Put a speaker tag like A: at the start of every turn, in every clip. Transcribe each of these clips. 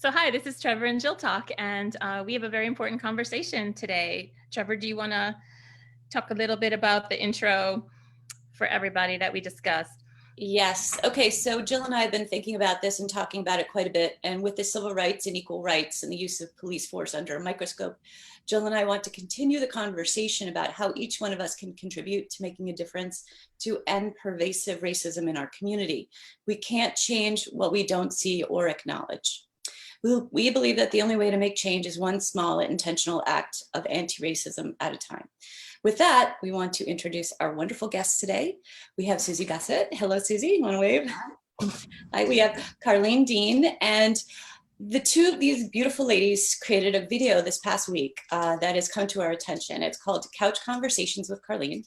A: So hi, this is Trevor and Jill Talk, and we have a very important conversation today. Trevor, do you want to talk a little bit about the intro for everybody that we discussed?
B: Yes. Okay. So Jill and I have been thinking about this and talking about it quite a bit. And with the civil rights and equal rights and the use of police force under a microscope, Jill and I want to continue the conversation about how each one of us can contribute to making a difference to end pervasive racism in our community. We can't change what we don't see or acknowledge. We believe that the only way to make change is one small intentional act of anti-racism at a time. With that, we want to introduce our wonderful guests today. We have Suzy Bessett. Hello, Suzy. You want to wave? Hi. We have Carline Dean, and the two of these beautiful ladies created a video this past week that has come to our attention. It's called Couch Conversations with Carline.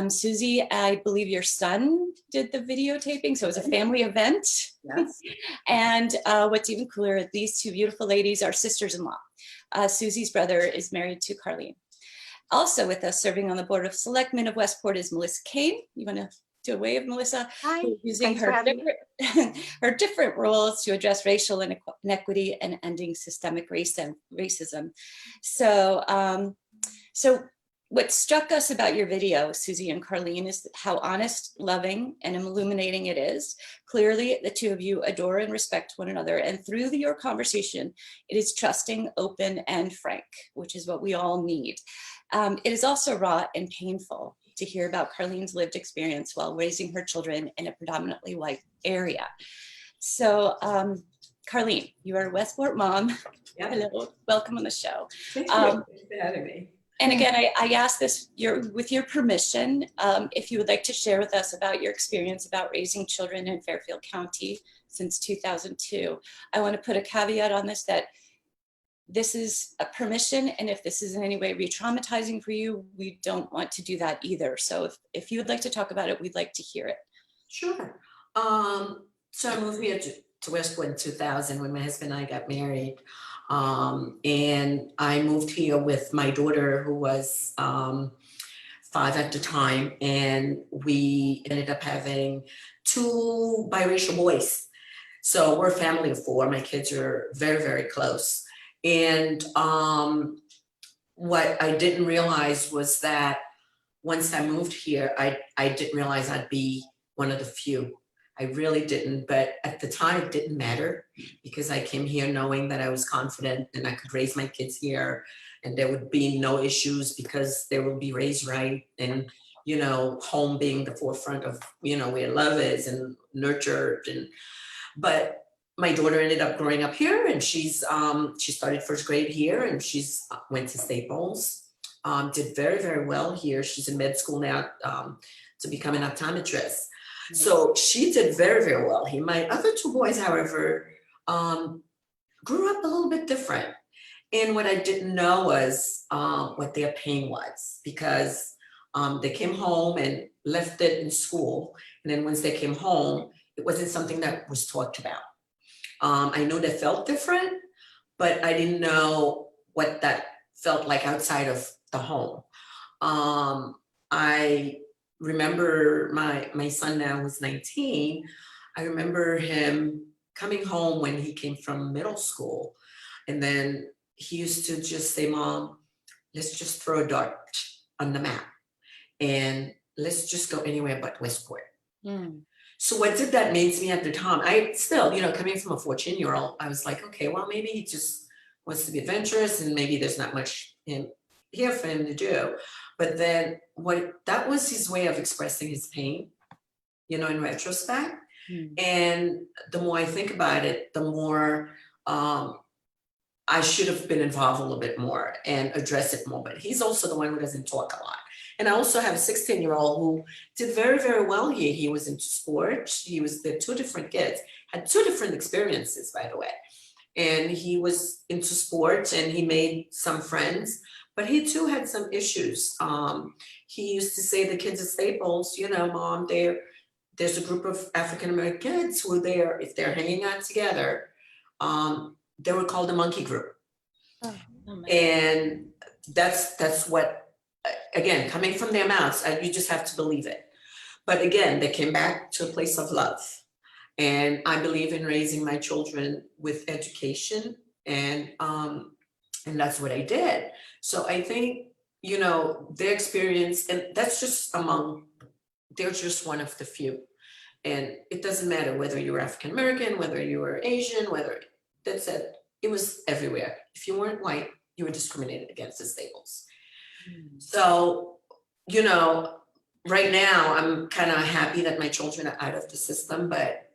B: Suzy, I believe your son did the videotaping, so it was a family event.
C: Yes.
B: And what's even cooler, these two beautiful ladies are sisters-in-law. Suzy's brother is married to Carline. Also with us, serving on the Board of Selectmen of Westport, is Melissa Kane. You want to do a wave, Melissa?
C: Hi.
B: Using her different roles to address racial inequity and ending systemic racism. So what struck us about your video, Suzy and Carline, is how honest, loving, and illuminating it is. Clearly, the two of you adore and respect one another. And through your conversation, it is trusting, open, and frank, which is what we all need. It is also raw and painful to hear about Carline's lived experience while raising her children in a predominantly white area. So, Carline, you are a Westport mom.
C: Yeah.
B: Hello, welcome on the show.
C: Thank you for having me.
B: And again, I asked this with your permission, if you would like to share with us about your experience about raising children in Fairfield County since 2002. I want to put a caveat on this, that this is a permission, and if this is in any way re-traumatizing for you, we don't want to do that either. So if you would like to talk about it, we'd like to hear it.
C: Sure. So I moved here to Westport in 2000 when my husband and I got married. And I moved here with my daughter, who was 5 at the time, and we ended up having 2 biracial boys. So we're a family of 4. My kids are very, very close. And what I didn't realize was that once I moved here, I didn't realize I'd be one of the few. I really didn't, but at the time it didn't matter, because I came here knowing that I was confident and I could raise my kids here and there would be no issues because they would be raised right, and home being the forefront of where love is and nurtured. But my daughter ended up growing up here, and she started first grade here, and she's went to Staples, did very, very well here. She's in med school now to become an optometrist. So she did very, very well here. My other 2 boys, however, grew up a little bit different. And what I didn't know was what their pain was, because they came home and left it in school. And then once they came home, it wasn't something that was talked about. I knew they felt different, but I didn't know what that felt like outside of the home. I remember my son now, who's 19, I remember him coming home when he came from middle school. And then he used to just say, "Mom, let's just throw a dart on the map and let's just go anywhere but Westport." So what did that mean to me at the time? I still, coming from a 14-year-old, I was like, okay, well, maybe he just wants to be adventurous and maybe there's not much here for him to do. But then that was his way of expressing his pain, in retrospect. And the more I think about it, the more I should have been involved a little bit more and address it more. But he's also the one who doesn't talk a lot. And I also have a 16-year-old who did very, very well here. He was into sports. They're 2 different kids, had 2 different experiences, by the way. And he was into sports and he made some friends, but he too had some issues. He used to say the kids at Staples, Mom, there's a group of African-American kids who are there, if they're hanging out together, they were called the monkey group. Oh, and that's what, again, coming from their mouths, you just have to believe it. But again, they came back to a place of love. And I believe in raising my children with education, and that's what I did. So I think, you know, their experience, and that's just among, they're just one of the few. And it doesn't matter whether you're African American, whether you were Asian, whether, that's it. It was everywhere. If you weren't white, you were discriminated against as labels. So, you know, right now I'm kind of happy that my children are out of the system, but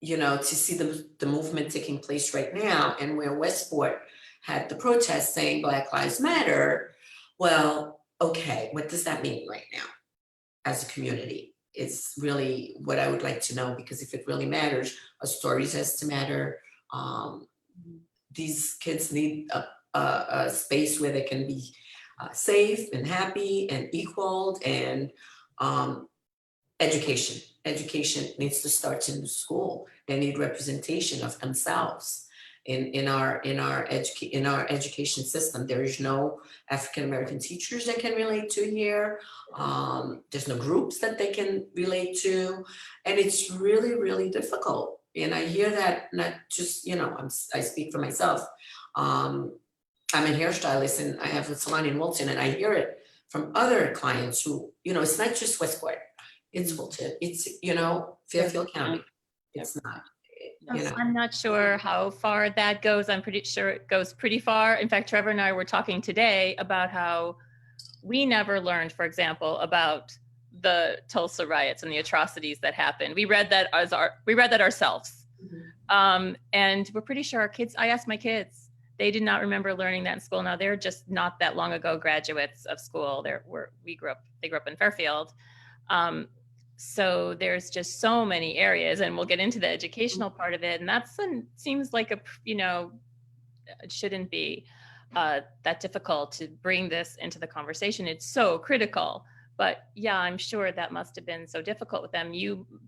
C: you know, to see the movement taking place right now, and where Westport had the protest saying Black Lives Matter, well, okay, what does that mean right now as a community? It's really what I would like to know, because if it really matters, our stories has to matter. These kids need a space where they can be safe and happy and equal, and education. Education needs to start in the school. They need representation of themselves in our education system. There is no African American teachers that can relate to here. There's no groups that they can relate to, and it's really, really difficult. And I hear that, not just, you know, I speak for myself. I'm a hairstylist and I have a salon in Wilton, and I hear it from other clients who, you know, it's not just Westport. It's Wilton, it's, you know, Fairfield County. It's not, you know.
A: I'm not sure how far that goes. I'm pretty sure it goes pretty far. In fact, Trevor and I were talking today about how we never learned, for example, about the Tulsa riots and the atrocities that happened. We read that ourselves. And we're pretty sure our kids, I asked my kids, they did not remember learning that in school. Now they're just not that long ago graduates of school. They grew up in Fairfield. So there's just so many areas, and we'll get into the educational part of it. And that seems like it shouldn't be that difficult to bring this into the conversation. It's so critical, but yeah, I'm sure that must have been so difficult with them.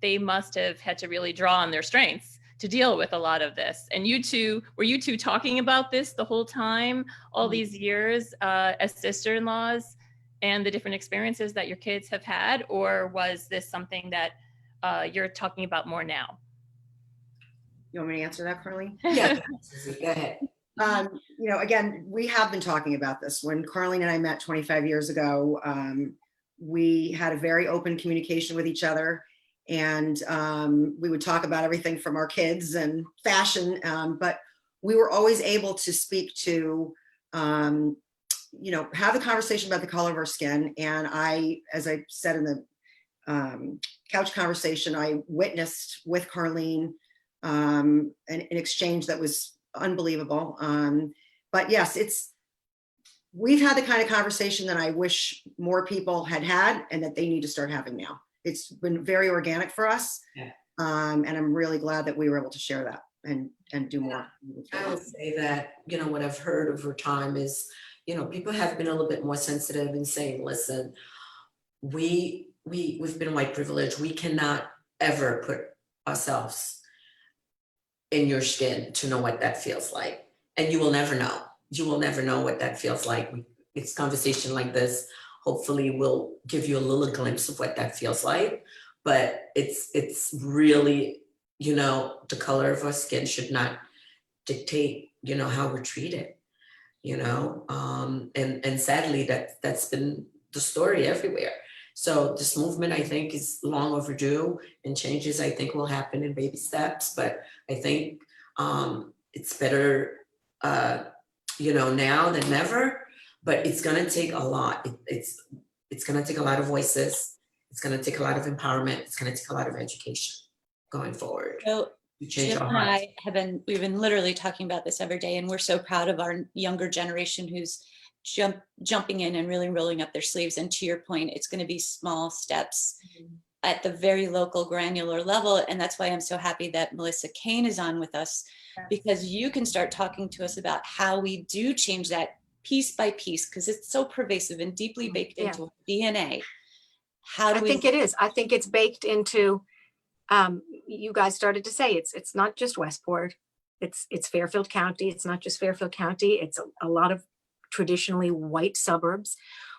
A: They must have had to really draw on their strengths to deal with a lot of this. And were you two talking about this the whole time, all these years, as sister-in-laws, and the different experiences that your kids have had? Or was this something that you're talking about more now?
D: You want me to answer that, Carline?
C: Yeah, go ahead.
D: You know, again, we have been talking about this. When Carline and I met 25 years ago, we had a very open communication with each other, and we would talk about everything from our kids and fashion, but we were always able to speak to, you know, have a conversation about the color of our skin. And as I said in the couch conversation, I witnessed with Carline an exchange that was unbelievable. But yes, we've had the kind of conversation that I wish more people had, and that they need to start having now. It's been very organic for us.
C: Yeah.
D: And I'm really glad that we were able to share that and do more.
C: I would say that, you know, what I've heard over time is, you know, people have been a little bit more sensitive in saying, listen, we've been white privileged. We cannot ever put ourselves in your skin to know what that feels like. And you will never know. You will never know what that feels like. It's conversation like this hopefully will give you a little glimpse of what that feels like. But it's really, you know, the color of our skin should not dictate, you know, how we're treated. You know, and sadly that's been the story everywhere. So this movement, I think, is long overdue, and changes, I think, will happen in baby steps. But I think it's better, you know, now than never. But it's going to take a lot. It's going to take a lot of voices. It's going to take a lot of empowerment. It's going to take a lot of education going forward.
B: So
C: Jim
B: and we've been literally talking about this every day, and we're so proud of our younger generation who's jumping in and really rolling up their sleeves. And to your point, it's going to be small steps at the very local granular level. And that's why I'm so happy that Melissa Kane is on with us, because you can start talking to us about how we do change that piece by piece, because it's so pervasive and deeply baked into our DNA. I
E: think it is. I think it's baked into, you guys started to say it's not just Westport, it's Fairfield County. It's not just Fairfield County. It's a lot of traditionally white suburbs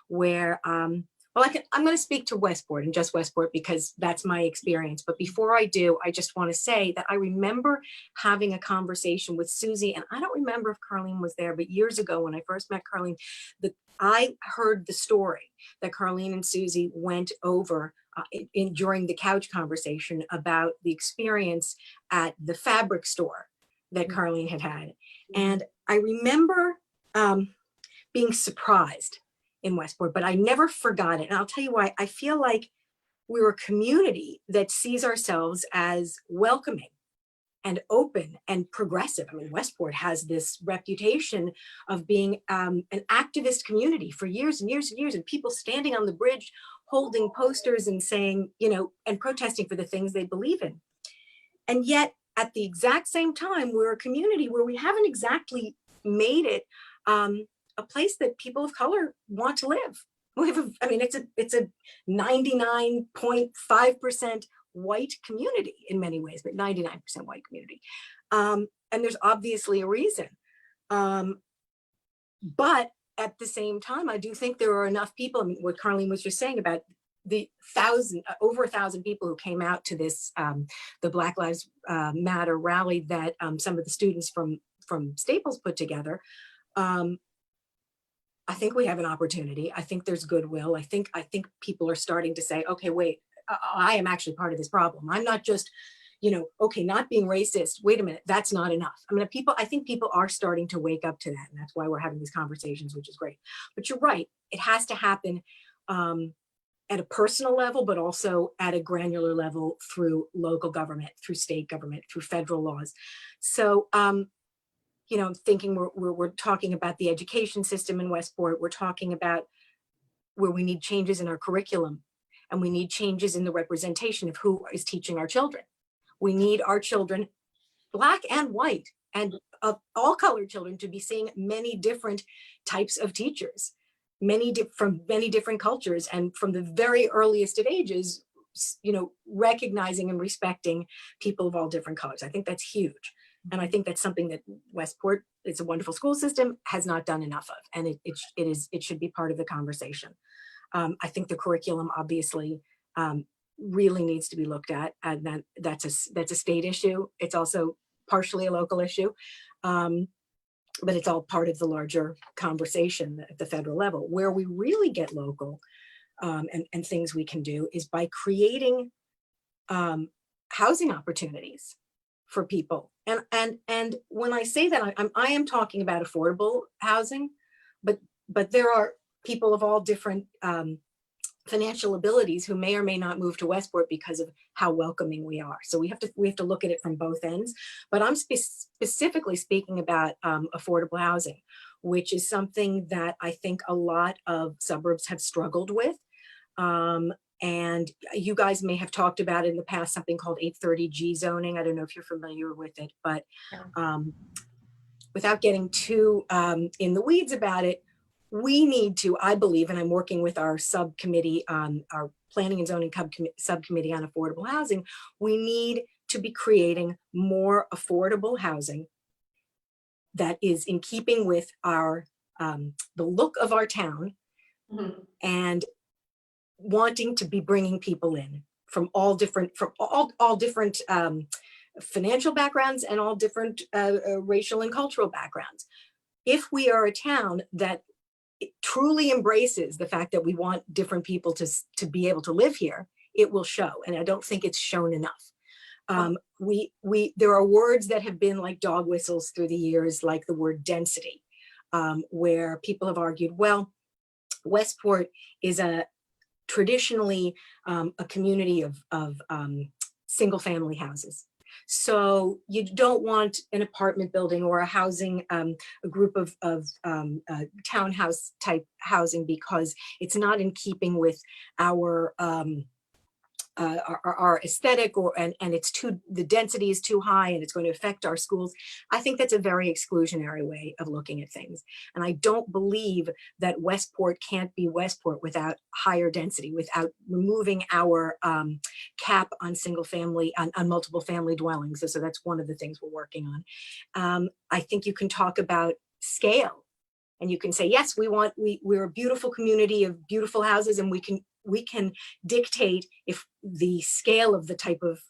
E: where, well, Well, I'm going to speak to Westport and just Westport because that's my experience. But before I do, I just want to say that I remember having a conversation with Suzy, and I don't remember if Carline was there, but years ago when I first met Carline, I heard the story that Carline and Suzy went over during the couch conversation about the experience at the fabric store that Carline had had. And I remember being surprised in Westport, but I never forgot it. And I'll tell you why. I feel like we're a community that sees ourselves as welcoming and open and progressive. I mean, Westport has this reputation of being an activist community for years and years and years, and people standing on the bridge holding posters and saying, you know, and protesting for the things they believe in. And yet at the exact same time, we're a community where we haven't exactly made it a place that people of color want to live. We have it's a 99.5% white community in many ways, but 99% white community. And there's obviously a reason. But at the same time, I do think there are enough people, I mean, what Carline was just saying about the over 1,000 people who came out to this, the Black Lives Matter rally that some of the students from Staples put together. I think we have an opportunity. I think there's goodwill. I think people are starting to say, okay, wait, I am actually part of this problem. I'm not just, you know, okay, not being racist. Wait a minute, that's not enough. I mean, I think people are starting to wake up to that. And that's why we're having these conversations, which is great. But you're right. It has to happen at a personal level, but also at a granular level through local government, through state government, through federal laws. So, you know, thinking we're talking about the education system in Westport. We're talking about where we need changes in our curriculum, and we need changes in the representation of who is teaching our children. We need our children, Black and white, and all colored children, to be seeing many different types of teachers, from many different cultures, and from the very earliest of ages, you know, recognizing and respecting people of all different colors. I think that's huge. And I think that's something that Westport, it's a wonderful school system, has not done enough of. And it should be part of the conversation. I think the curriculum obviously really needs to be looked at, and that's a state issue. It's also partially a local issue, but it's all part of the larger conversation at the federal level. Where we really get local and things we can do is by creating housing opportunities for people. And when I say that, I am talking about affordable housing, but there are people of all different financial abilities who may or may not move to Westport because of how welcoming we are. So we have to look at it from both ends. But I'm specifically speaking about affordable housing, which is something that I think a lot of suburbs have struggled with. And you guys may have talked about it in the past, something called 830G zoning. I don't know if you're familiar with it, but without getting too in the weeds about it, we need to, I believe, and I'm working with our subcommittee, our planning and zoning subcommittee on affordable housing, we need to be creating more affordable housing that is in keeping with our the look of our town, and wanting to be bringing people in from all different financial backgrounds and all different racial and cultural backgrounds. If we are a town that truly embraces the fact that we want different people to be able to live here, it will show. And I don't think it's shown enough. There are words that have been like dog whistles through the years, like the word density, where people have argued, well, Westport is traditionally a community of single family houses. So you don't want an apartment building or a housing, a group of townhouse type housing, because it's not in keeping with our aesthetic, and the density is too high and it's going to affect our schools. I think that's a very exclusionary way of looking at things. And I don't believe that Westport can't be Westport without higher density, without removing our cap on single family, on multiple family dwellings. So that's one of the things we're working on. I think you can talk about scale. And you can say, yes, we're a beautiful community of beautiful houses, and we can we can dictate if the scale of the type of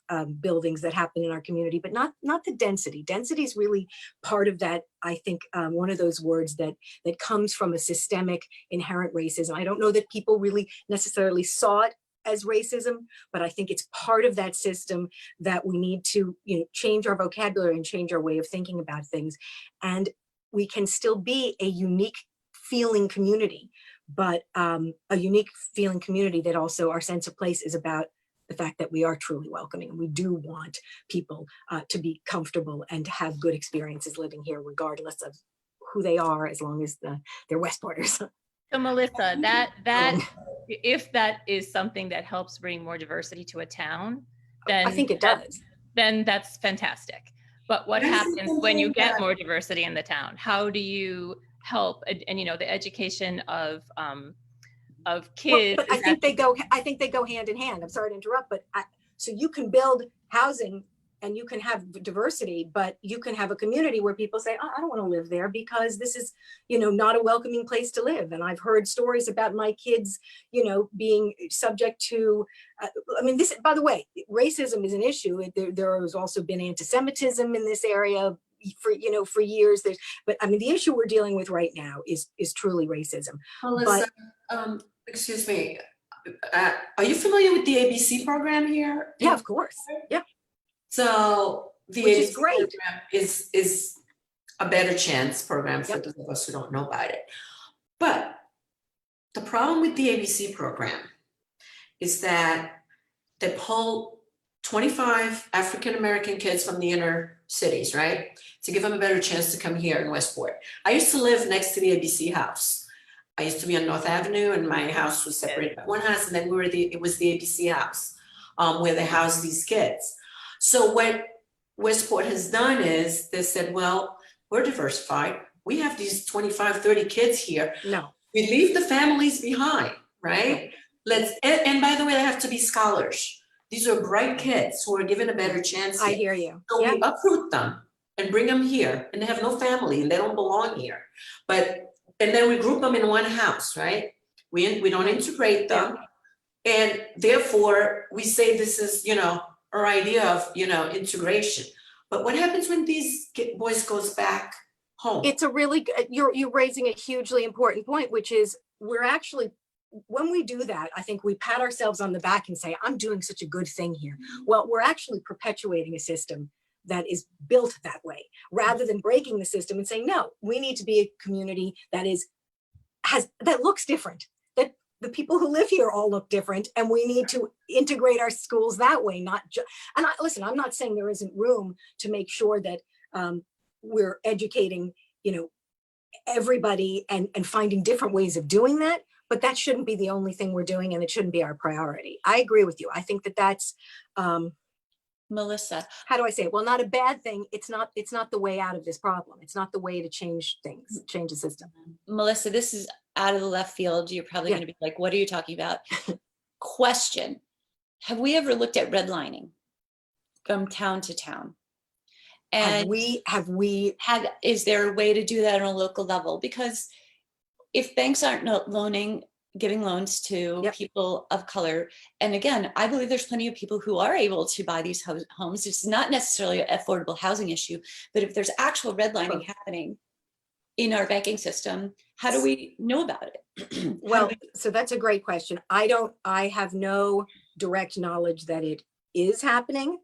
E: buildings that happen in our community, but not the density. Density is really part of that. I think one of those words that comes from a systemic inherent racism. I don't know that people really necessarily saw it as racism, but I think it's part of that system that we need to, change our vocabulary and change our way of thinking about things. And we can still be a unique feeling community, but a unique feeling community that also our sense of place is about the fact that we are truly welcoming. And we do want people to be comfortable and to have good experiences living here, regardless of who they are, as long as they're Westporters.
A: So Melissa, if that is something that helps bring more diversity to a town, then
E: I think it does.
A: Then that's fantastic. But what happens when you get more diversity in the town? How do you help? And the education of kids.
E: Well, but I think they go hand in hand. I'm sorry to interrupt, but so you can build housing and you can have diversity, but you can have a community where people say, oh, I don't want to live there because this is, not a welcoming place to live. And I've heard stories about my kids, being subject to, this, by the way, racism is an issue. There has also been anti-Semitism in this area for years. But the issue we're dealing with right now is truly racism.
C: Melissa, excuse me, are you familiar with the ABC program here?
E: Yeah, of course. Yeah.
C: So the
E: Which
C: ABC
E: is great.
C: program is a better chance program for
E: Yep.
C: those of us who don't know about it. But the problem with the ABC program is that they pull 25 African-American kids from the inner cities, right? To give them a better chance to come here in Westport. I used to live next to the ABC house. I used to be on North Avenue and my house was separated by one house, and then it was the ABC house where they housed these kids. So what Westport has done is they said, well, we're diversified. We have these 25, 30 kids here.
E: No.
C: We leave the families behind, right? And by the way, they have to be scholars. These are bright kids who are given a better chance here.
E: I hear you.
C: So
E: Yeah.
C: we uproot them and bring them here, and they have no family and they don't belong here. And then we group them in one house, right? We don't integrate them. And therefore we say this is, our idea of, integration. But what happens when these boys goes back home?
E: It's a really good, you're raising a hugely important point, which is we're actually, when we do that, I think we pat ourselves on the back and say, I'm doing such a good thing here. Well, we're actually perpetuating a system that is built that way, rather than breaking the system and saying, no, we need to be a community that looks different, that the people who live here all look different, and we need to integrate our schools that way, not just, listen, I'm not saying there isn't room to make sure that we're educating, everybody and finding different ways of doing that, but that shouldn't be the only thing we're doing, and it shouldn't be our priority. I agree with you. I think that's,
B: Melissa,
E: how do I say it? Well, not a bad thing. It's not the way out of this problem. It's not the way to change things, change the system.
B: Melissa, this is out of the left field. You're probably going to be like, what are you talking about? Question. Have we ever looked at redlining from town to town? And is there a way to do that on a local level? Because if banks aren't giving loans to people of color, and again, I believe there's plenty of people who are able to buy these homes. It's not necessarily an affordable housing issue, but if there's actual redlining happening in our banking system, how do we know about it?
E: Well, so that's a great question. I have no direct knowledge that it is happening.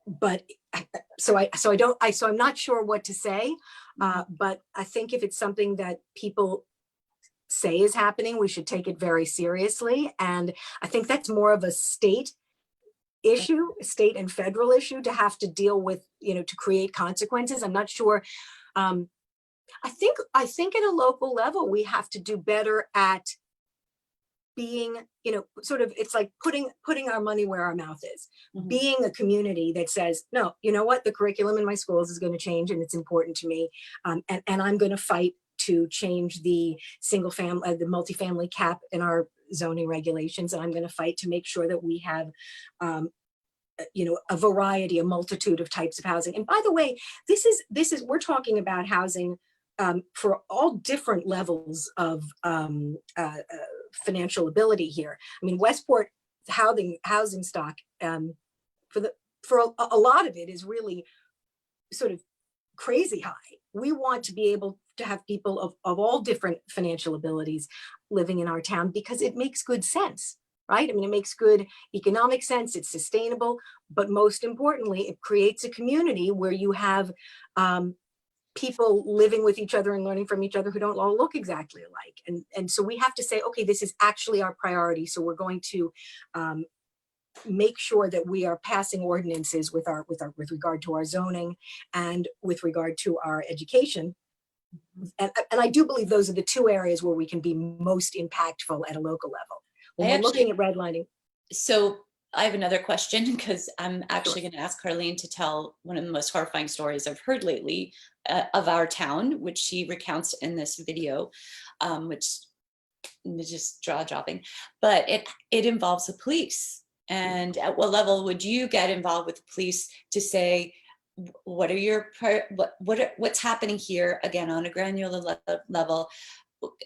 E: But so I'm not sure what to say, but I think if it's something that people say is happening, we should take it very seriously. And I think that's more of a state issue, a state and federal issue to have to deal with, to create consequences. I'm not sure. I think at a local level, we have to do better at being, sort of, it's like putting our money where our mouth is, being a community that says, no, you know what, the curriculum in my schools is going to change and it's important to me. And I'm going to fight to change the the multifamily cap in our zoning regulations. And I'm going to fight to make sure that we have, a variety, a multitude of types of housing. And by the way, this is, we're talking about housing for all different levels of financial ability here. I mean, Westport housing stock for a lot of it is really sort of crazy high. We want to be able to have people of all different financial abilities living in our town because it makes good sense, right? I mean, it makes good economic sense, it's sustainable, but most importantly, it creates a community where you have people living with each other and learning from each other who don't all look exactly alike. And so we have to say, okay, this is actually our priority. So we're going to make sure that we are passing ordinances with regard to our zoning and with regard to our education. And I do believe those are the two areas where we can be most impactful at a local level. When we're looking at redlining.
B: So I have another question because I'm actually going to ask Carline to tell one of the most horrifying stories I've heard lately of our town, which she recounts in this video, which is just jaw-dropping, but it involves the police. And at what level would you get involved with the police to say, what are your what's happening here again on a granular level?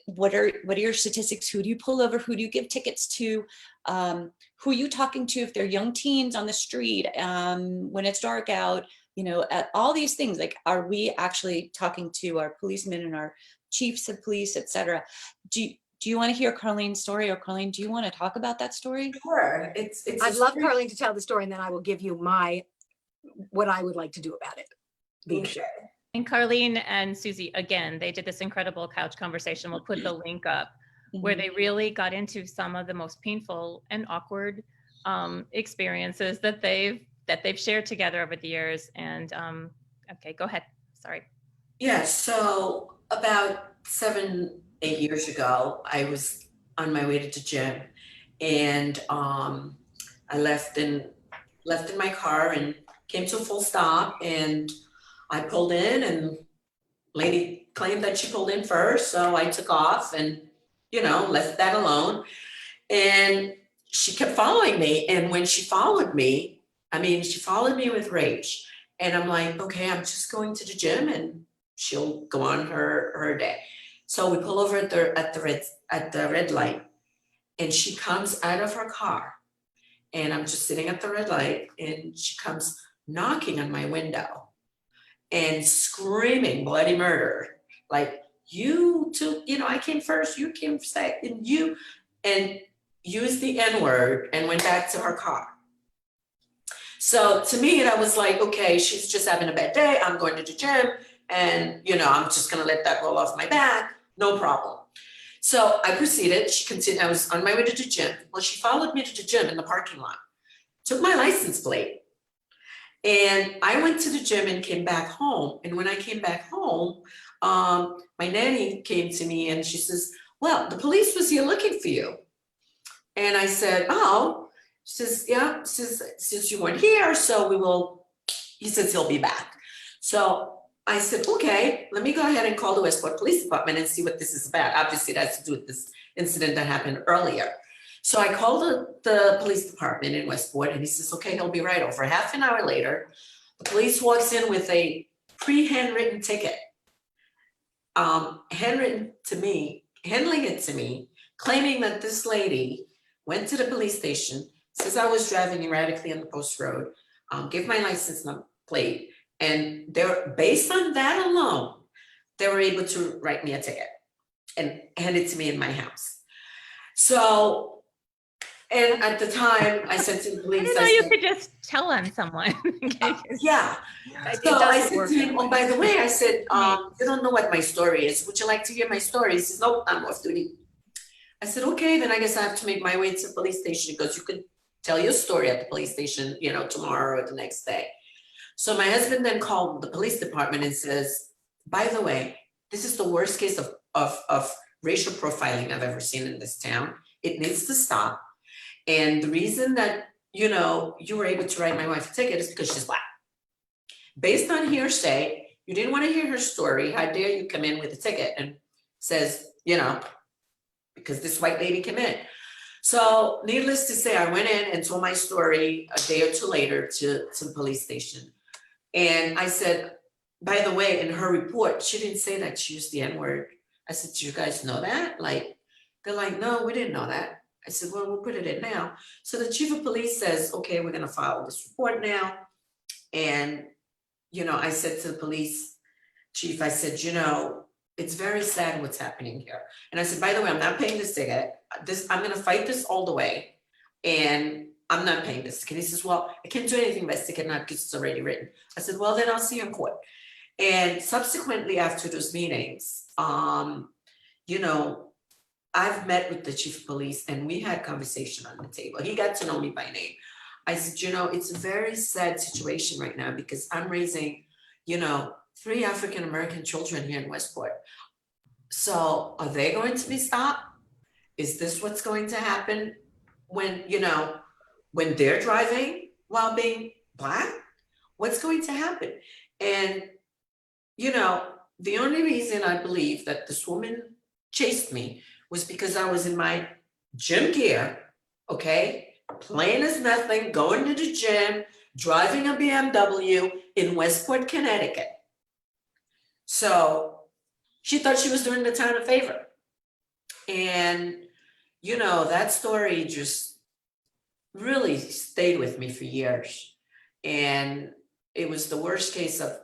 B: What are your statistics? Who do you pull over? Who do you give tickets to? Who are you talking to if they're young teens on the street when it's dark out? You know, at all these things, like, are we actually talking to our policemen and our chiefs of police, etc.? Do you want to hear Carline's story, or Carline, do you want to talk about that story?
C: Sure.
E: I'd love Carline to tell the story, and then I will give you what I would like to do about it.
C: Okay.
A: And Carline and Suzy, again, they did this incredible couch conversation. We'll put the link up where they really got into some of the most painful and awkward experiences that they've shared together over the years. And okay, go ahead. Sorry.
C: Yeah, so about 7-8 years ago, I was on my way to the gym, and I left in my car and came to a full stop, and I pulled in, and lady claimed that she pulled in first, so I took off and, you know, left that alone. And she kept following me, and when she followed me, I mean, she followed me with rage. And I'm like, okay, I'm just going to the gym and she'll go on her day. So we pull over at the red light, and she comes out of her car, and I'm just sitting at the red light, and she comes knocking on my window and screaming bloody murder, like, you took, you know, I came first, you came second, and used the N-word and went back to her car. So to me, I was like, okay, she's just having a bad day. I'm going to the gym, and, you know, I'm just going to let that roll off my back. No problem. So I proceeded. She continued. I was on my way to the gym. Well, she followed me to the gym in the parking lot, took my license plate, and I went to the gym and came back home. And when I came back home, my nanny came to me and she says, well, the police was here looking for you. And I said, oh, she says, yeah, since you weren't here, so he says he'll be back. So I said, okay, let me go ahead and call the Westport Police Department and see what this is about. Obviously, it has to do with this incident that happened earlier. So I called the police department in Westport, and he says, okay, he'll be right over. Half an hour later, the police walks in with a pre-handwritten ticket, handling it to me, claiming that this lady went to the police station, says I was driving erratically on the post road, gave my license plate, and they're based on that alone, they were able to write me a ticket and hand it to me in my house. So, and at the time, I said to the police,
A: I didn't know you could just tell on someone.
C: yeah. So I said to him, oh, by the way, I said, you don't know what my story is. Would you like to hear my story? He says, nope, I'm off duty. I said, okay, then I guess I have to make my way to the police station, because you could tell your story at the police station, you know, tomorrow or the next day. So my husband then called the police department and says, by the way, this is the worst case of racial profiling I've ever seen in this town. It needs to stop. And the reason that, you know, you were able to write my wife a ticket is because she's Black. Based on hearsay, you didn't want to hear her story. How dare you come in with a ticket? And says, you know, because this white lady came in. So needless to say, I went in and told my story a day or two later to the police station. And I said, by the way, in her report, she didn't say that she used the N-word. I said, do you guys know that? Like, they're like, no, we didn't know that. I said, well, we'll put it in now. So the chief of police says, okay, we're gonna file this report now. And, you know, I said to the police chief, I said, you know, it's very sad what's happening here. And I said, by the way, I'm not paying this ticket. I'm gonna fight this all the way. And I'm not paying this ticket. He says, well, I can't do anything about this ticket now because it's already written. I said, well, then I'll see you in court. And subsequently after those meetings, you know, I've met with the chief of police and we had conversation on the table. He got to know me by name. I said, you know, it's a very sad situation right now because I'm raising, you know, 3 African-American children here in Westport. So are they going to be stopped? Is this what's going to happen when, you know, when they're driving while being Black? What's going to happen? And, you know, the only reason I believe that this woman chased me was because I was in my gym gear, okay? Plain as nothing, going to the gym, driving a BMW in Westport, Connecticut. So she thought she was doing the town a favor. And, you know, that story just really stayed with me for years. And it was the worst case of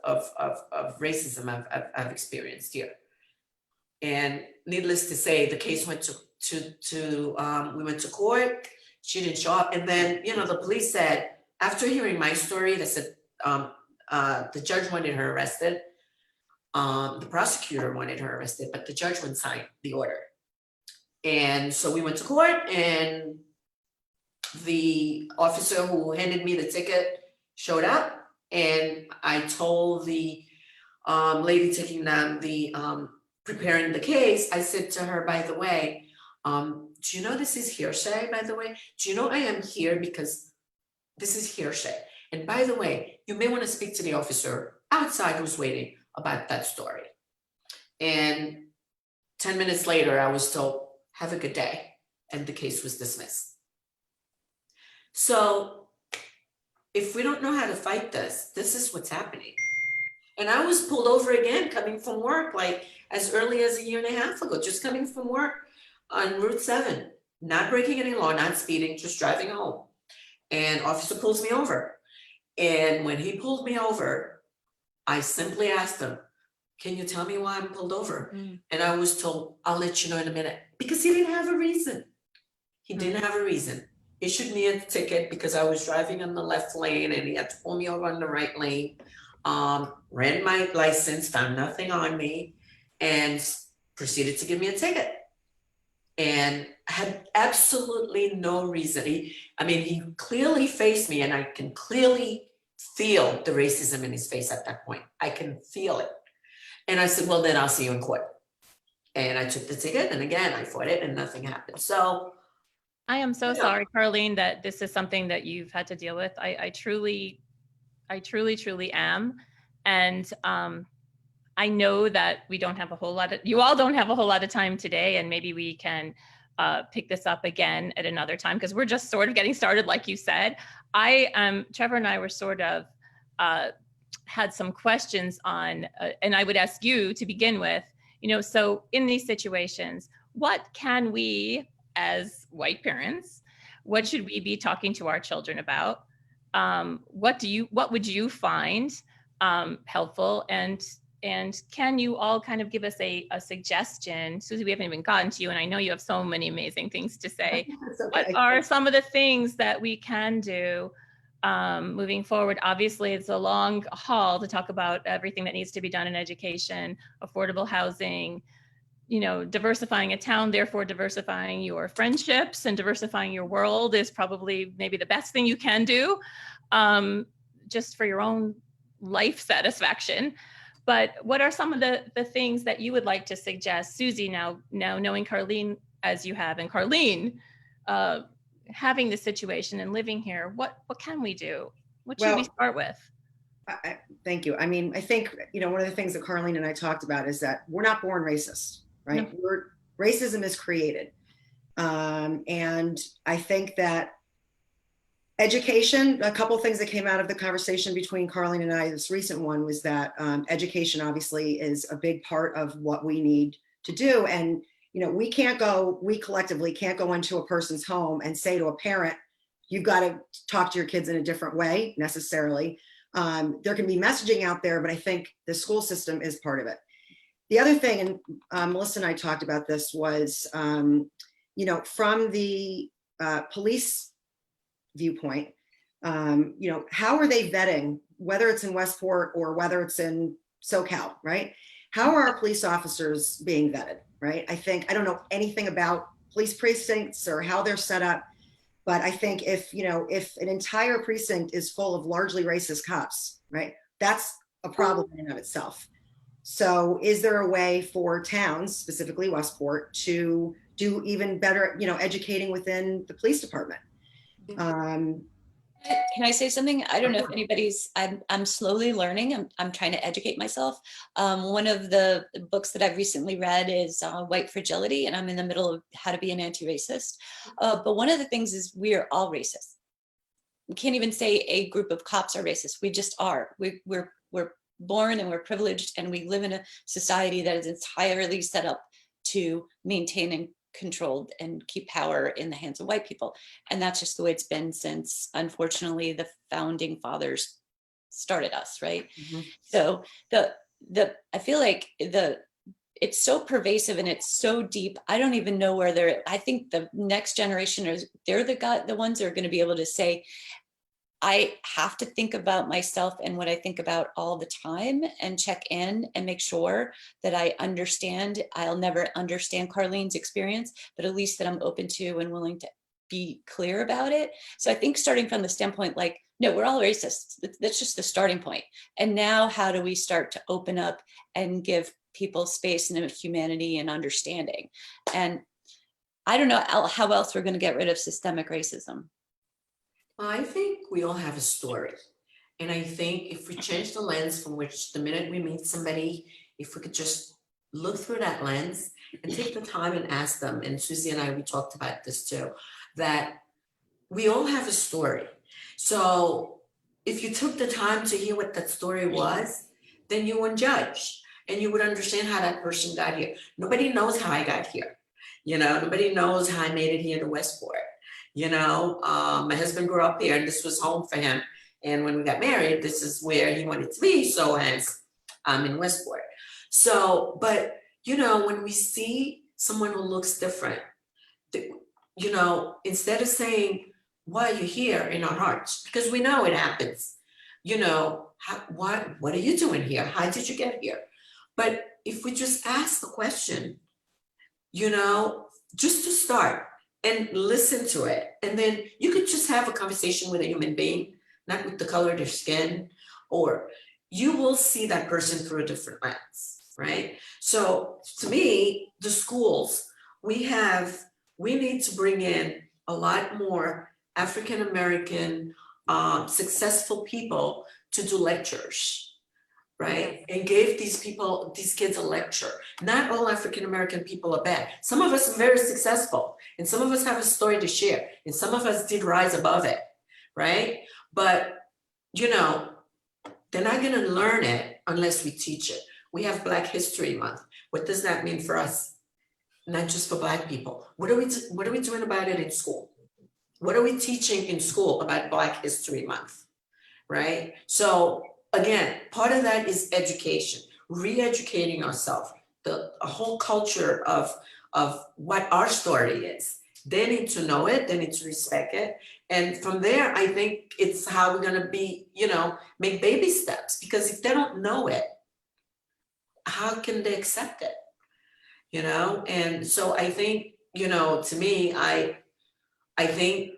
C: racism I've experienced here. And needless to say, the case went we went to court. She didn't show up. And then, you know, the police said, after hearing my story, they said the judge wanted her arrested. The prosecutor wanted her arrested, but the judge wouldn't sign the order. And so we went to court and the officer who handed me the ticket showed up, and I told the lady taking down the preparing the case, I said to her, by the way, do you know this is hearsay, by the way? Do you know I am here because this is hearsay? And by the way, you may want to speak to the officer outside who's waiting about that story. And 10 minutes later, I was told, have a good day. And the case was dismissed. So if we don't know how to fight this, this is what's happening. And I was pulled over again coming from work, like as early as 1.5 years ago, just coming from work on Route 7, not breaking any law, not speeding, just driving home. And officer pulls me over. And when he pulled me over, I simply asked him, can you tell me why I'm pulled over? And I was told, I'll let you know in a minute, because he didn't have a reason. He didn't have a reason. Issued me a ticket because I was driving on the left lane and he had to pull me over on the right lane. Ran my license, found nothing on me, and proceeded to give me a ticket. And had absolutely no reason. He clearly faced me, and I can clearly feel the racism in his face at that point. I can feel it. And I said, well, then I'll see you in court. And I took the ticket, and again, I fought it, and nothing happened. So
A: I am so sorry, Carline, that this is something that you've had to deal with. I truly am. And I know that we don't have a whole lot of, you all don't have a whole lot of time today, and maybe we can pick this up again at another time, because we're just sort of getting started, like you said. Trevor and I were sort of had some questions on, and I would ask you to begin with, you know, so in these situations, what can we as white parents, what should we be talking to our children about? What would you find helpful? And can you all kind of give us a suggestion? Suzy, we haven't even gotten to you, and I know you have so many amazing things to say. Okay. What are some of the things that we can do moving forward? Obviously, it's a long haul to talk about everything that needs to be done in education, affordable housing, you know, diversifying a town, therefore diversifying your friendships and diversifying your world is probably maybe the best thing you can do, just for your own life satisfaction. But what are some of the things that you would like to suggest, Suzy, now knowing Carline as you have, and Carline having the situation and living here, what can we do? What should we start with?
D: Thank you. I mean, I think, you know, one of the things that Carline and I talked about is that we're not born racist, right? No. Racism is created. And I think that Education, a couple things that came out of the conversation between Carline and I, this recent one, was that education obviously is a big part of what we need to do. And, we collectively can't go into a person's home and say to a parent, you've got to talk to your kids in a different way necessarily. There can be messaging out there, but I think the school system is part of it. The other thing, and Melissa and I talked about this, was, from the police viewpoint, how are they vetting, whether it's in Westport or whether it's in SoCal, right? How are our police officers being vetted, right? I don't know anything about police precincts or how they're set up, but I think if an entire precinct is full of largely racist cops, right, that's a problem in and of itself. So is there a way for towns, specifically Westport, to do even better, educating within the police department?
B: Can I say something? I don't know if anybody's, I'm slowly learning. I'm trying to educate myself. One of the books that I've recently read is White Fragility, and I'm in the middle of how to be an anti-racist. But one of the things is we are all racist. We can't even say a group of cops are racist. We just are. We're born and we're privileged, and we live in a society that is entirely set up to maintain and controlled and keep power in the hands of white people. And that's just the way it's been since, unfortunately, the founding fathers started us, right? Mm-hmm. So I feel like it's so pervasive and it's so deep. I don't even know where I think the next generation they're the ones that are going to be able to say, I have to think about myself and what I think about all the time and check in and make sure that I understand. I'll never understand Carline's experience, but at least that I'm open to and willing to be clear about it. So I think starting from the standpoint, like, no, we're all racist. That's just the starting point. And now how do we start to open up and give people space and humanity and understanding? And I don't know how else we're going to get rid of systemic racism.
C: Well, I think we all have a story. And I think if we change the lens from which the minute we meet somebody, if we could just look through that lens and take the time and ask them, and Suzy and I, we talked about this too, that we all have a story. So if you took the time to hear what that story was, then you wouldn't judge and you would understand how that person got here. Nobody knows how I got here. Nobody knows how I made it here to Westport. My husband grew up here and this was home for him. And when we got married, this is where he wanted to be. So hence I'm in Westport. So, but, when we see someone who looks different, instead of saying, why are you here in our hearts? Because we know it happens, what are you doing here? How did you get here? But if we just ask the question, just to start, and listen to it. And then you could just have a conversation with a human being, not with the color of their skin, or you will see that person through a different lens, right? So to me, the schools, we need to bring in a lot more African-American successful people to do lectures, right? And gave these kids a lecture. Not all African-American people are bad. Some of us are very successful and some of us have a story to share and some of us did rise above it, right? But, they're not gonna learn it unless we teach it. We have Black History Month. What does that mean for us? Not just for Black people. What are we doing about it in school? What are we teaching in school about Black History Month, right? So, again, part of that is education, re-educating ourselves, a whole culture of what our story is. They need to know it, they need to respect it. And from there, I think it's how we're gonna be, make baby steps, because if they don't know it, how can they accept it? And so I think, to me, I think,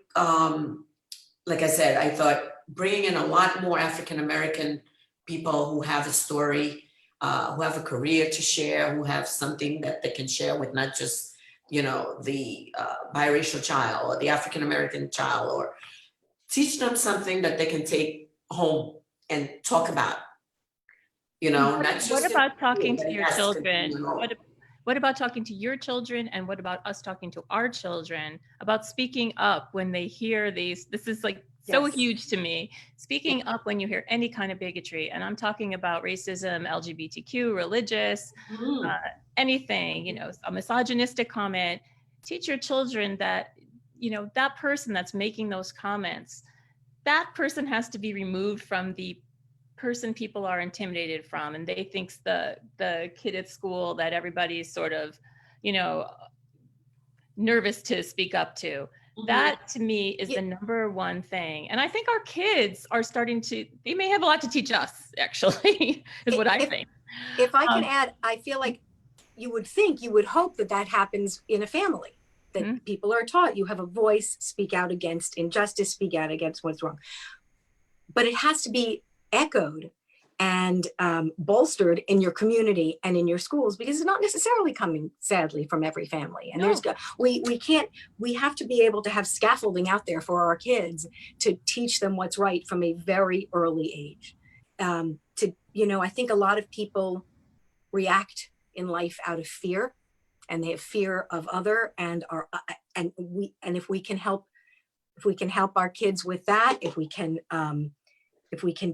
C: like I said, I thought bringing in a lot more African-American people who have a story, who have a career to share, who have something that they can share with not just, the biracial child or the African-American child, or teach them something that they can take home and talk about, not just.
A: What about talking to your children? What about talking to your children, and what about us talking to our children about speaking up when they hear this is like so
E: Yes.
A: huge to me. Speaking up when you hear any kind of bigotry, and I'm talking about racism, LGBTQ, religious,
C: Mm.
A: anything, a misogynistic comment, teach your children that, that person that's making those comments, that person has to be removed from the person people are intimidated from, and they think's the kid at school that everybody's sort of, nervous to speak up to. That to me is the number one thing. And I think our kids are starting to, they may have a lot to teach us, actually, is what I think.
E: If I can add, I feel like you would hope that that happens in a family, that people are taught you have a voice, speak out against injustice, speak out against what's wrong. But it has to be echoed and bolstered in your community and in your schools, because it's not necessarily coming, sadly, from every family. And we have to be able to have scaffolding out there for our kids to teach them what's right from a very early age. I think a lot of people react in life out of fear, and they have fear of other, and if we can help our kids with that, if we can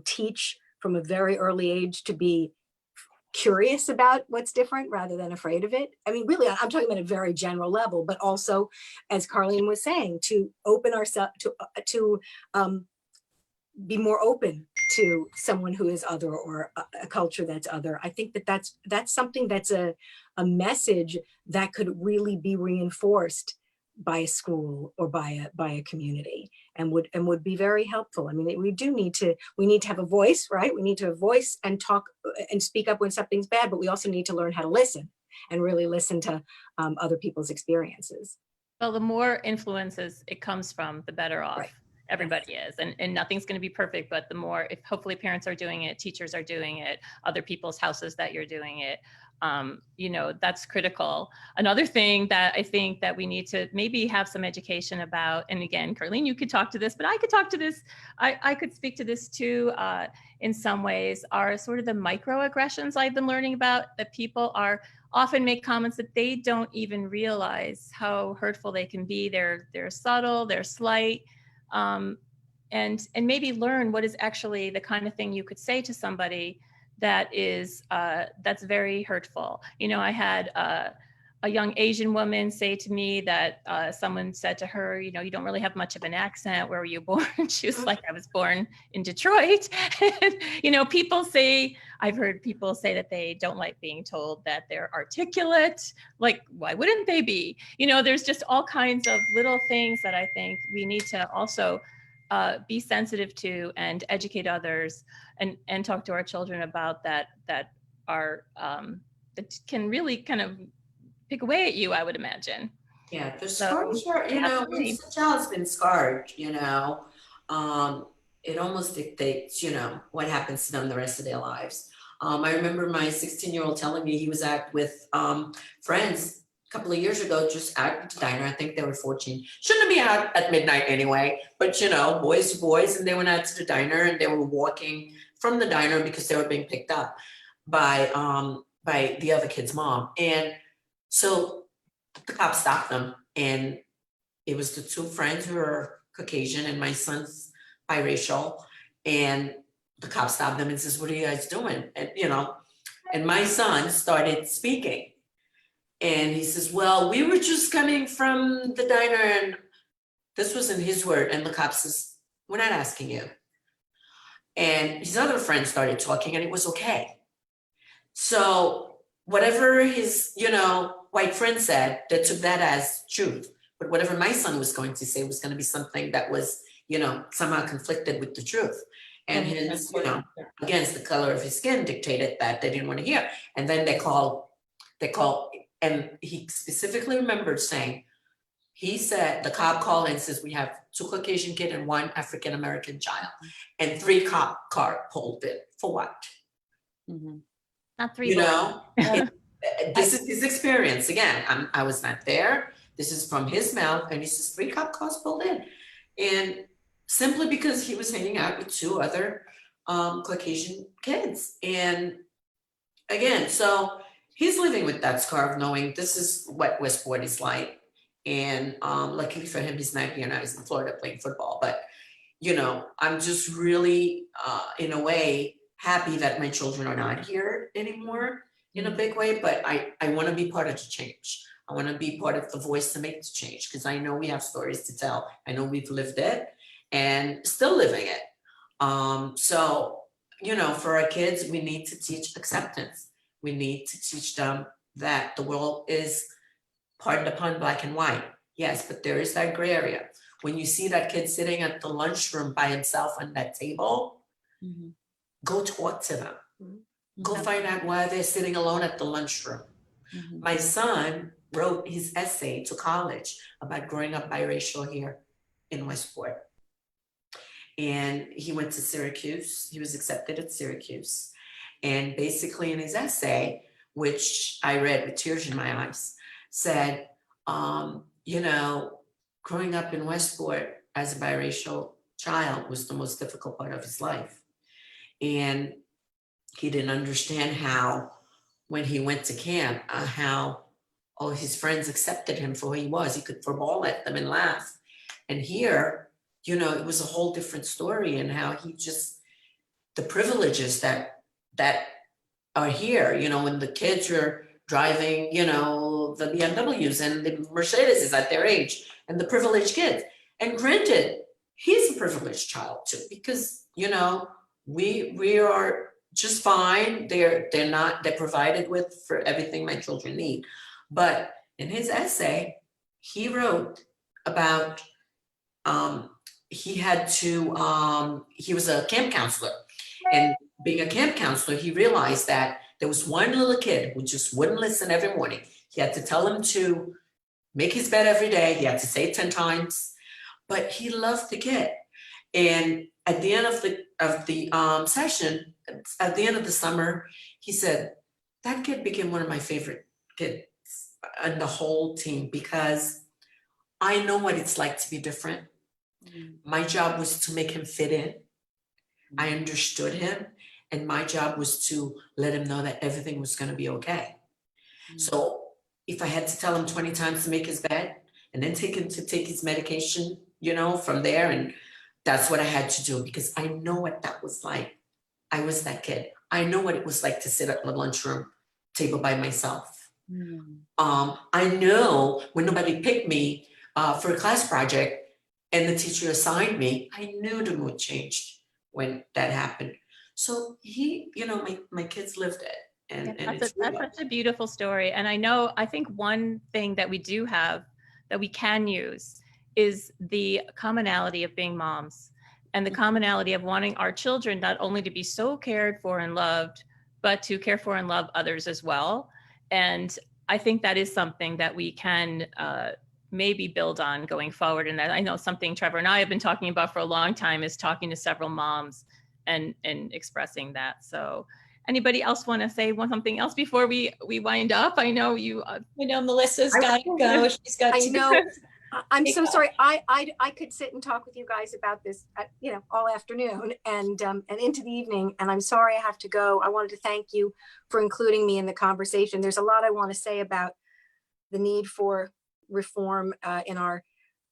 E: teach from a very early age to be curious about what's different rather than afraid of it. I mean, really, I'm talking about a very general level, but also, as Carline was saying, to open ourselves to be more open to someone who is other, or a culture that's other. I think that's something that's a message that could really be reinforced by a school or by a community, and would be very helpful. I mean, we need to have a voice, right? We need to have a voice and talk and speak up when something's bad, but we also need to learn how to listen and really listen to other people's experiences.
A: Well, the more influences it comes from, the better off.
E: Right.
A: Everybody is, and nothing's going to be perfect, but the more, if hopefully parents are doing it, teachers are doing it, other people's houses that you're doing it, that's critical. Another thing that I think that we need to maybe have some education about, and again, Carline, you could talk to this, but I could talk to this, I could speak to this too, in some ways, are sort of the microaggressions I've been learning about, that people often make comments that they don't even realize how hurtful they can be. They're subtle, they're slight. And maybe learn what is actually the kind of thing you could say to somebody that is that's very hurtful. I had a young Asian woman say to me that someone said to her, you don't really have much of an accent. Where were you born? She was like, I was born in Detroit. And, people say, I've heard people say that they don't like being told that they're articulate. Like, why wouldn't they be? There's just all kinds of little things that I think we need to also be sensitive to and educate others, and talk to our children about that are that can really kind of pick away at you, I would imagine.
C: Yeah, the scars are, once the child's been scarred, it almost dictates, what happens to them the rest of their lives. I remember my 16-year-old telling me he was out with friends a couple of years ago, just out at the diner. I think they were 14. Shouldn't be out at midnight anyway, but boys to boys, and they went out to the diner, and they were walking from the diner because they were being picked up by the other kid's mom. And so the cops stopped them, and it was the two friends who were Caucasian, and my son's biracial, and the cops stopped them and says, what are you guys doing? And and my son started speaking, and he says, well, we were just coming from the diner, and this wasn't his word, and the cop says, we're not asking you. And his other friend started talking, and it was okay. So whatever his, white friend said, they took that as truth. But whatever my son was going to say was going to be something that was, somehow conflicted with the truth. And his, against the color of his skin dictated that they didn't want to hear. And then they called, and he specifically remembered saying, he said, the cop called and says, we have 2 Caucasian kids and 1 African-American child, and 3 cop car pulled it. For what?
B: Mm-hmm.
A: Not 3.
C: This is his experience. Again, I was not there. This is from his mouth, and he says 3 cop cars pulled in, and simply because he was hanging out with 2 other Caucasian kids. And again, so he's living with that scar of knowing this is what Westport is like. And luckily for him, he's not here now. He's in Florida playing football. But you know, I'm just really, in a way, happy that my children are not here anymore in a big way, but I want to be part of the change. I want to be part of the voice to make the change, because I know we have stories to tell. I know we've lived it and still living it. So, you know, for our kids, we need to teach acceptance. We need to teach them that the world is, pardon the pun, black and white. Yes, but there is that gray area. When you see that kid sitting at the lunchroom by himself on that table, go talk to them. Go find out why they're sitting alone at the lunchroom. My son wrote his essay to college about growing up biracial here in Westport. And he went to Syracuse. He was accepted at Syracuse. And basically in his essay, which I read with tears in my eyes, said, you know, growing up in Westport as a biracial child was the most difficult part of his life. And he didn't understand how, when he went to camp, how all his friends accepted him for who he was. He could throw ball at them and laugh. And here, you know, it was a whole different story, and how he just, the privileges that are here, you know, when the kids are driving, you know, the BMWs and the Mercedes at their age, and the privileged kids. And granted, he's a privileged child too, because, you know, we are just fine. They're provided with for everything my children need. But in his essay, he wrote about, he was a camp counselor, and being a camp counselor, he realized that there was one little kid who just wouldn't listen every morning. He had to tell him to make his bed every day. He had to say it 10 times, but he loved the kid. And at the end of the session, at the end of the summer, he said, that kid became one of my favorite kids in the whole team, because I know what it's like to be different. My job was to make him fit in. I understood him, and my job was to let him know that everything was going to be okay. So if I had to tell him 20 times to make his bed, and then take him to take his medication, you know, from there, and that's what I had to do, because I know what that was like. I was that kid. I know what it was like to sit at the lunchroom table by myself. I know when nobody picked me for a class project and the teacher assigned me, I knew the mood changed when that happened. So he, you know, my kids lived it. And
A: That's such a beautiful story. And I think one thing that we do have that we can use is the commonality of being moms, and the commonality of wanting our children not only to be so cared for and loved, but to care for and love others as well. And I think that is something that we can maybe build on going forward. And that, I know something Trevor and I have been talking about for a long time, is talking to several moms and expressing that. So anybody else want to say something else before we wind up? I know you.
B: I know Melissa's got to go. She's got
E: I
B: to
E: know. I'm
B: Take
E: so
B: off.
E: sorry. I could sit and talk with you guys about this, you know, all afternoon and into the evening. And I'm sorry I have to go. I wanted to thank you for including me in the conversation. There's a lot I want to say about the need for reform in our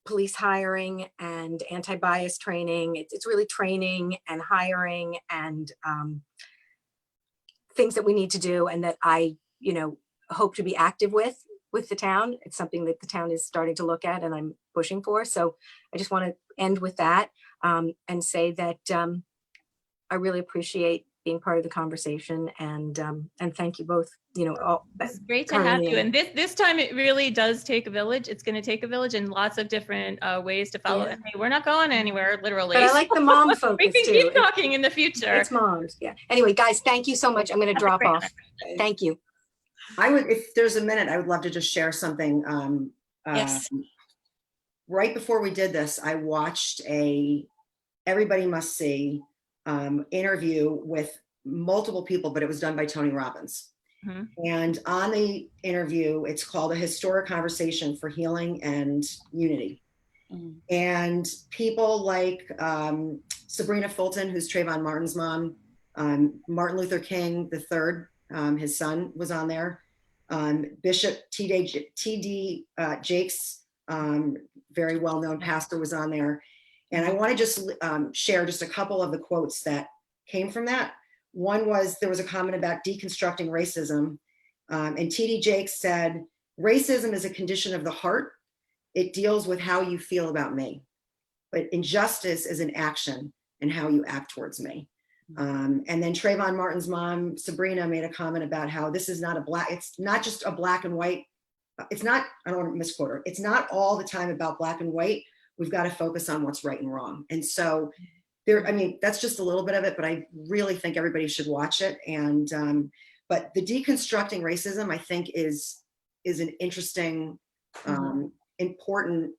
E: police hiring and anti-bias training. It's really training and hiring and things that we need to do, and that I, you know, hope to be active with the town. It's something that the town is starting to look at and I'm pushing for. So I just want to end with that and say that I really appreciate being part of the conversation, and thank you both, you know, all.
A: It's great to have you. And this time it really does take a village. It's going to take a village and lots of different ways to follow.
B: Yeah.
A: And hey, we're not going anywhere, literally.
E: But I like the mom focus
A: We can
E: too.
A: keep talking in the future.
E: It's moms. Yeah. Anyway, guys, thank you so much. I'm going to drop off. Thank you.
D: I would, if there's a minute, I would love to just share something.
B: Yes.
D: Right before we did this, I watched a Everybody Must See interview with multiple people, but it was done by Tony Robbins.
A: Mhm.
D: And on the interview, it's called A Historic Conversation for Healing and Unity. And people like Sabrina Fulton, who's Trayvon Martin's mom, Martin Luther King III, his son was on there, Bishop T.D. Jakes, very well-known pastor, was on there. And I want to just share just a couple of the quotes that came from that. One was, there was a comment about deconstructing racism. And T.D. Jakes said, racism is a condition of the heart. It deals with how you feel about me. But injustice is an action and how you act towards me. And then Trayvon Martin's mom, Sabrina, made a comment about how this is not it's not just a black and white. It's not, I don't want to misquote her. It's not all the time about black and white. We've got to focus on what's right and wrong. And so there, I mean, that's just a little bit of it, but I really think everybody should watch it. And, but the deconstructing racism, I think is an interesting, important,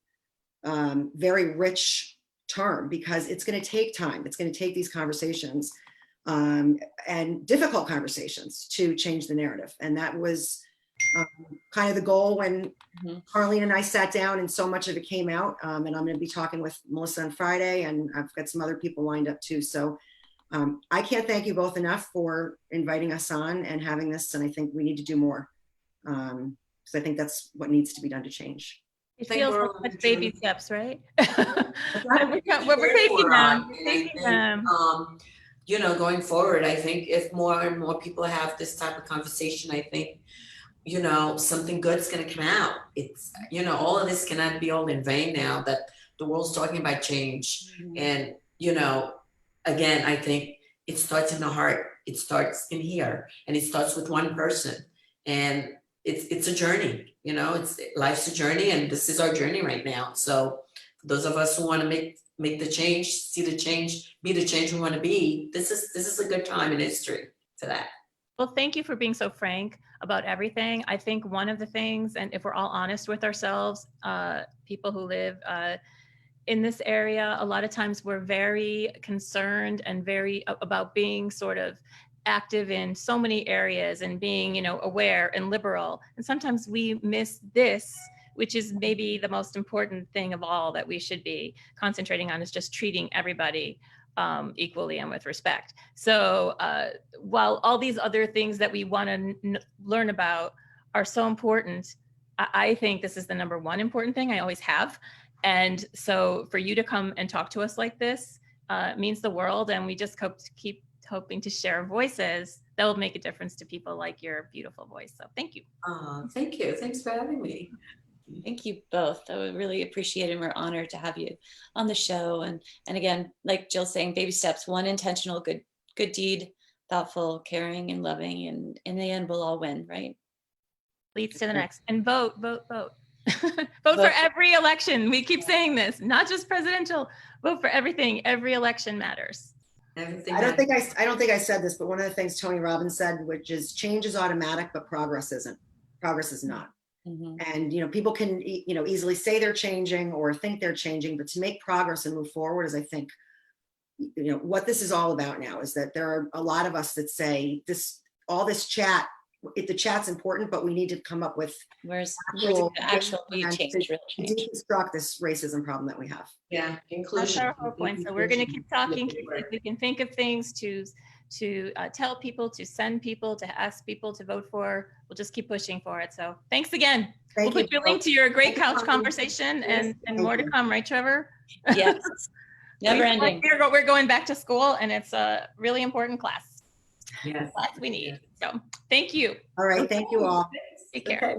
D: very rich term, because it's going to take time. It's going to take these conversations and difficult conversations to change the narrative. And that was kind of the goal when Carline and I sat down, and so much of it came out. And I'm going to be talking with Melissa on Friday, and I've got some other people lined up too. So I can't thank you both enough for inviting us on and having this. And I think we need to do more, because I think that's what needs to be done to change.
A: It feels like baby steps, right? We're taking them. We're taking them.
C: You know, going forward, I think if more and more people have this type of conversation, I think, you know, something good's going to come out. It's, you know, all of this cannot be all in vain now that the world's talking about change. And, you know, again, I think it starts in the heart. It starts in here, and it starts with one person. And it's a journey, you know, life's a journey, and this is our journey right now. So for those of us who want to make the change, see the change, be the change we want to be, this is a good time in history for that.
A: Well, thank you for being so frank about everything. I think one of the things, and if we're all honest with ourselves, people who live in this area, a lot of times we're very concerned and very about being sort of active in so many areas and being, you know, aware and liberal. And sometimes we miss this, which is maybe the most important thing of all that we should be concentrating on, is just treating everybody equally and with respect. So while all these other things that we want to learn about are so important, I think this is the number one important thing. I always have. And so for you to come and talk to us like this means the world. And we just hope to keep hoping to share voices that will make a difference to people like your beautiful voice. So thank you.
C: Thank you. Thanks for having me.
B: Thank you both. I would really appreciate it. And we're honored to have you on the show. And again, like Jill's saying, baby steps, one intentional good deed, thoughtful, caring, and loving. And in the end, we'll all win, right?
A: Leads to the next. And vote. Vote for every election. We keep saying this, not just presidential. Vote for everything. Every election matters.
D: I don't think I said this, but one of the things Tony Robbins said, which is change is automatic, but progress isn't. Progress is not. And, you know, people can, you know, easily say they're changing or think they're changing, but to make progress and move forward is, I think, you know, what this is all about now, is that there are a lot of us that say all this chat, the chat's important, but we need to come up with
B: where's the actual change, real change.
D: Deconstruct this racism problem that we have.
C: Yeah, inclusion.
A: That's our whole point. So we're going to keep talking. If we can think of things to tell people, to send people, to ask people to vote for, we'll just keep pushing for it. So thanks again. We'll put your link to your great couch conversation and more to come, right, Trevor?
B: Yes, never ending.
A: We're going back to school, and it's a really important class.
C: Yes.
A: Class we need. So thank you.
D: All right. Thank you all.
A: Take care.
C: Okay.